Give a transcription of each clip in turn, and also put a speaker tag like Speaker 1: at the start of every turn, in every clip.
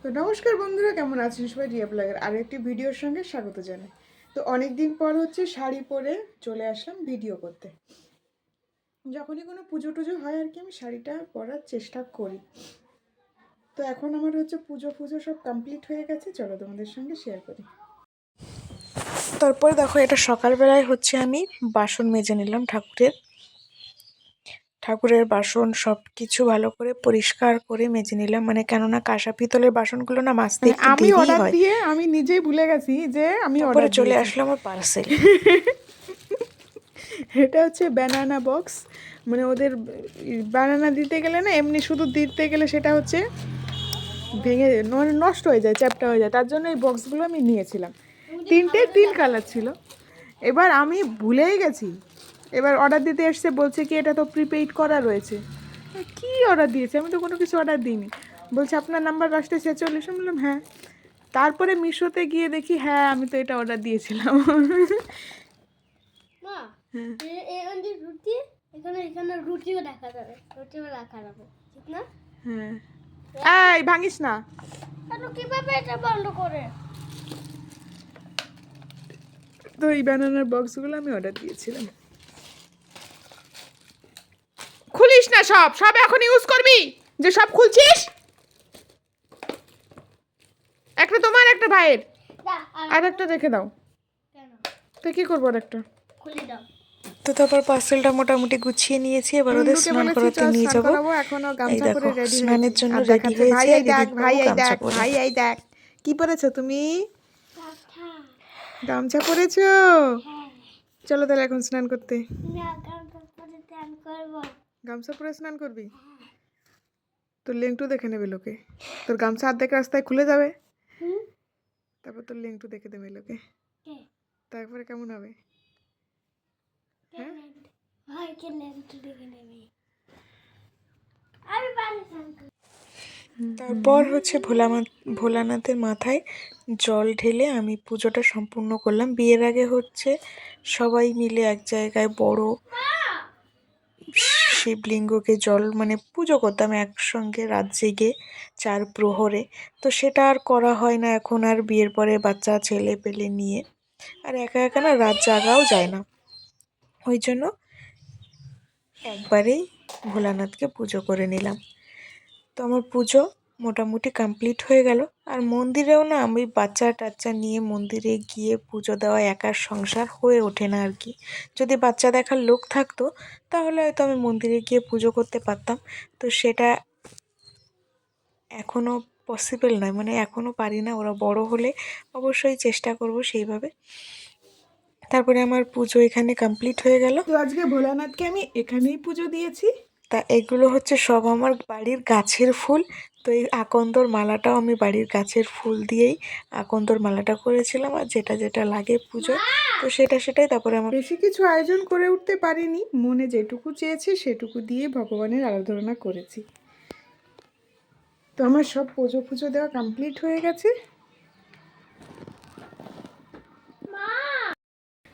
Speaker 1: তো নমস্কার বন্ধুরা, কেমন আছেন সবাই? রিয়া ব্লগের আরও একটি ভিডিওর সঙ্গে স্বাগত জানাই। তো অনেক দিন পর হচ্ছে শাড়ি পরে চলে আসলাম ভিডিও করতে। যখনই কোনো পুজো টুজো হয় আর কি আমি শাড়িটা পরার চেষ্টা করি। তো এখন আমার হচ্ছে পুজো সব কমপ্লিট হয়ে গেছে, চলো তোমাদের সঙ্গে শেয়ার করি। তারপরে দেখো, এটা সকালবেলায় হচ্ছে আমি বাসন মেজে নিলাম ঠাকুরের বাসন সব কিছু ভালো করে পরিষ্কার করে মেজে নিলাম, মানে কেননা কাঁসা পিতলের বাসনগুলো না মাজতে একটু
Speaker 2: আমি
Speaker 1: দেরি
Speaker 2: অর্ডার
Speaker 1: হয়।
Speaker 2: দিয়ে আমি নিজেই ভুলে গেছি যে আমি
Speaker 1: তারপরে
Speaker 2: অর্ডার
Speaker 1: চলে
Speaker 2: দিয়েছি।
Speaker 1: আসলো আমার পার্সেল।
Speaker 2: এটা হচ্ছে ব্যানানা বক্স, মানে ওদের বানানা দিতে গেলে না, এমনি শুধু দিতে গেলে সেটা হচ্ছে ভেঙে নষ্ট হয়ে যায়, চ্যাপ্টা হয়ে যায়। তার জন্য এই বক্সগুলো আমি নিয়েছিলাম। তিন কালার ছিল। এবার আমি ভুলেই গেছি। এবার অর্ডার দিতে এসছে, বলছে কি এটা তো প্রিপেইড করা রয়েছে। কি অর্ডার দিয়েছে? আমি তো কোনো কিছু অর্ডার দিইনি। বলছে আপনার নাম্বার লাস্টে 46। আমি বললাম হ্যাঁ। তারপরে মিশোতে গিয়ে দেখি হ্যাঁ আমি তো এটা অর্ডার দিয়েছিলাম।
Speaker 3: মা, এই রুটি এখানে রুটিও দেখা যাবে, রুটিও রাখা যাবে, ঠিক না?
Speaker 2: হ্যাঁ, এই ভাঙিস না।
Speaker 3: তাহলে কিভাবে এটা বন্ধ করে?
Speaker 2: তো এই ব্যানানার বক্সগুলো আমি অর্ডার দিয়েছিলাম। খুলিস না, সব সব এখন ইউজ করবি যে সব খুলছিস। একটা তোমার, একটা ভাইয়ের, আর একটা রেখে দাও।
Speaker 3: কেন?
Speaker 2: তো কি করবো আর একটা?
Speaker 3: খুলে দাও।
Speaker 1: তো তারপর পার্সেলটা মোটামুটি গুছিয়ে নিয়েছি, এবার ওদের
Speaker 2: নুনুকে
Speaker 1: স্নান
Speaker 2: বলেছি
Speaker 1: করাতে
Speaker 2: চল
Speaker 1: নিয়ে
Speaker 2: স্নান
Speaker 1: যাব।
Speaker 2: করাবো, এখনো
Speaker 1: এই
Speaker 2: গামছা
Speaker 1: দেখো
Speaker 2: পরে রেডি হয়েছে
Speaker 1: স্নানের জন্য
Speaker 2: আর
Speaker 1: রেডি
Speaker 2: দেখাচ্ছে
Speaker 1: হয়েছে,
Speaker 2: ভাই
Speaker 1: আর
Speaker 2: এই দেখ,
Speaker 1: দিদির
Speaker 2: ভাই
Speaker 1: বাবু
Speaker 2: এই
Speaker 1: গামছা
Speaker 2: দেখ,
Speaker 1: পরে।
Speaker 2: ভাই এই দেখ। কি পরেছো তুমি?
Speaker 3: গামছা।
Speaker 2: গামছা পরেছো?
Speaker 3: হ্যাঁ।
Speaker 2: চলো তাহলে এখন স্নান করতে।
Speaker 3: না, গামছা পরে স্নান করবো।
Speaker 2: গামছা পরে স্নান করবি? তোর লেংটু দেখে নেবে লোকে। তোর গামছা অর্ধেক রাস্তায় খুলে যাবে,
Speaker 3: হুম?
Speaker 2: তারপর তোর লেংটু দেখে দেবে লোকে।
Speaker 3: কে?
Speaker 2: তারপরে কেমন হবে? হ্যাঁ,
Speaker 3: ভাই কে লেন্ট দেখে নেবে। আমি পানি স্নান করবো।
Speaker 1: তারপর হচ্ছে ভোলানাথের মাথায় জল ঢেলে আমি পুজোটা সম্পূর্ণ করলাম। বিয়ের আগে হচ্ছে সবাই মিলে এক জায়গায় বড় শিবলিঙ্গকে জল মানে পুজো করতাম একসঙ্গে রাত জেগে 4 প্রহরে। তো সেটা আর করা হয় না এখন, আর বিয়ের পরে বাচ্চা ছেলে পেলে নিয়ে আর একা একা না রাত জাগাও যায় না। ওই জন্য একবারেই ভোলানাথকে পুজো করে নিলাম। তো আমার পুজো মোটামুটি কমপ্লিট হয়ে গেল। আর মন্দিরেও না আমি বাচ্চা টাচ্চা নিয়ে মন্দিরে গিয়ে পুজো দেওয়া একার সংসার হয়ে ওঠে না আর কি। যদি বাচ্চা দেখার লোক থাকতো তাহলে হয়তো আমি মন্দিরে গিয়ে পুজো করতে পারতাম। তো সেটা এখনও পসিবল নয়, মানে এখনও পারি না। ওরা বড় হলে অবশ্যই চেষ্টা করব সেইভাবে। তারপরে আমার পুজো এখানে কমপ্লিট হয়ে গেল।
Speaker 2: তো আজকে ভোলানাথকে আমি এখানেই পুজো দিয়েছি।
Speaker 1: তা এগুলো হচ্ছে সব আমার বাড়ির গাছের ফুল। তো এই আকন্দর মালাটাও আমি বাড়ির গাছের ফুল দিয়েই আকন্দর মালাটা করেছিলাম, আর যেটা যেটা লাগে পুজোয় তো সেটাই। তারপরে আমার
Speaker 2: বেশি কিছু আয়োজন করে উঠতে পারিনি, মনে যেটুকু চেয়েছি সেটুকু দিয়ে ভগবানের আরাধনা করেছি। তো আমার সব পুজো দেওয়া কমপ্লিট হয়ে গেছে।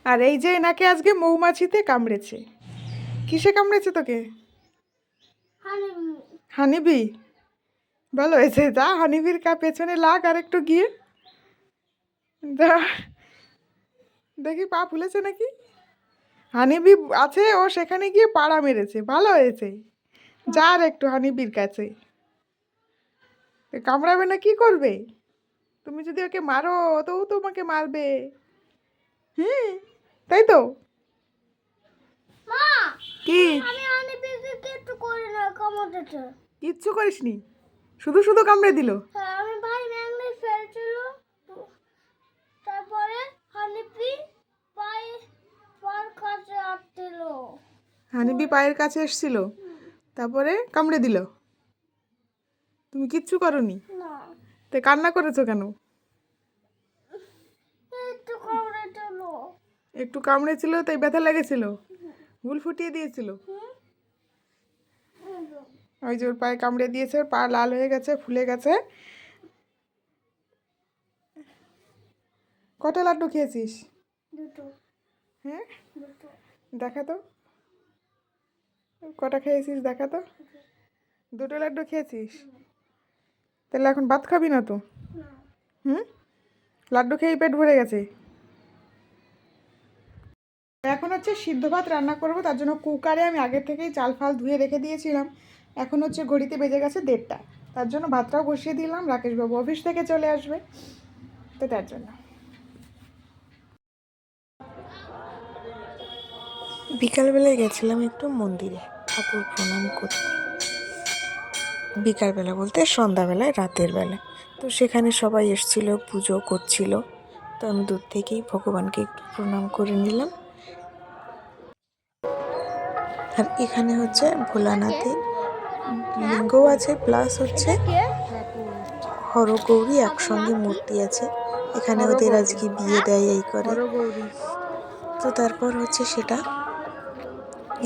Speaker 2: আর এই যে এনাকে আজকে মৌমাছিতে কামড়েছে। কিসে কামড়েছে তোকে? হানিবি? ভালো হয়েছে, যা হানিবির পেছনে লাগ আর একটু গিয়ে যা, দেখি পা ফুলেছে নাকি। হানিবি আছে, ও সেখানে গিয়ে পাড়া মেরেছে। ভালো হয়েছে, যা আর একটু হানিবির কাছে। কামড়াবে না, কি করবে? তুমি যদি ওকে মারো তো ও তোমাকে মারবে। হ্যাঁ, তাই তো।
Speaker 3: মা,
Speaker 2: কি?
Speaker 3: আমি অনেক বেশি কিছু করি না, কামড়েছে।
Speaker 2: কিচ্ছু করিসনি, শুধু শুধু কামড়ে দিল।
Speaker 3: হ্যাঁ, আমি ভাই ম্যাংলে ফেলছিল, তারপরে হানিপি পায়ে পার কাছে আটছিল।
Speaker 2: হানিবি পায়ের কাছে এসছিল, তারপরে কামড়ে দিল। তুমি কিচ্ছু করনি,
Speaker 3: না,
Speaker 2: তো কান্না করেছো কেন?
Speaker 3: একটু কামড়েছিল।
Speaker 2: একটু কামড়েছিল তাই ব্যথা লেগেছিল, হুল ফুটিয়ে দিয়েছিল। ওই যে ওর পায়ে কামড়ে দিয়েছে, ওর পা লাল হয়ে গেছে, ফুলে গেছে। কটা লাড্ডু খেয়েছিস?
Speaker 3: দুটো।
Speaker 2: হ্যাঁ,
Speaker 3: দুটো।
Speaker 2: দেখা তো কটা খেয়েছিস, দেখা তো। দুটো লাড্ডু খেয়েছিস? তাহলে এখন ভাত খাবি না তো? হুম, লাড্ডু খেয়ে পেট ভরে গেছে।
Speaker 1: এখন হচ্ছে সিদ্ধ ভাত রান্না করব, তার জন্য কুকারে আমি আগে থেকেই চাল ফাল ধুয়ে রেখে দিয়েছিলাম। এখন হচ্ছে ঘড়িতে বেজে গেছে 1:30, তার জন্য ভাতটাও বসিয়ে দিলাম। রাকেশবাবু অফিস থেকে চলে আসবে, তো তার জন্য।
Speaker 2: বিকালবেলায় গেছিলাম একটু মন্দিরে ঠাকুর প্রণাম করতে। বিকালবেলা বলতে সন্ধ্যাবেলায়, রাতের বেলা। তো সেখানে সবাই এসেছিল, পুজো করছিল। তো আমি দূর থেকেই ভগবানকে একটু প্রণাম করে নিলাম। আর এখানে হচ্ছে ভোলানাথের লিঙ্গও আছে, প্লাস হচ্ছে হরগৌরী একসঙ্গে মূর্তি আছে। এখানে ওদের আজকে বিয়ে দেয়, এই করে। তো তারপর হচ্ছে সেটা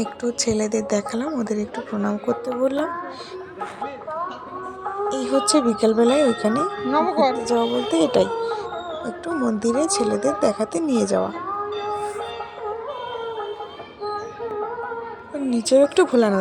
Speaker 2: একটু ছেলেদের দেখালাম, ওদের একটু প্রণাম করতে বললাম। এই হচ্ছে বিকেলবেলায় ওইখানে ঘুরতে যাওয়া বলতে এটাই, একটু মন্দিরে ছেলেদের দেখাতে নিয়ে যাওয়া। নিচেও একটু ভোলানো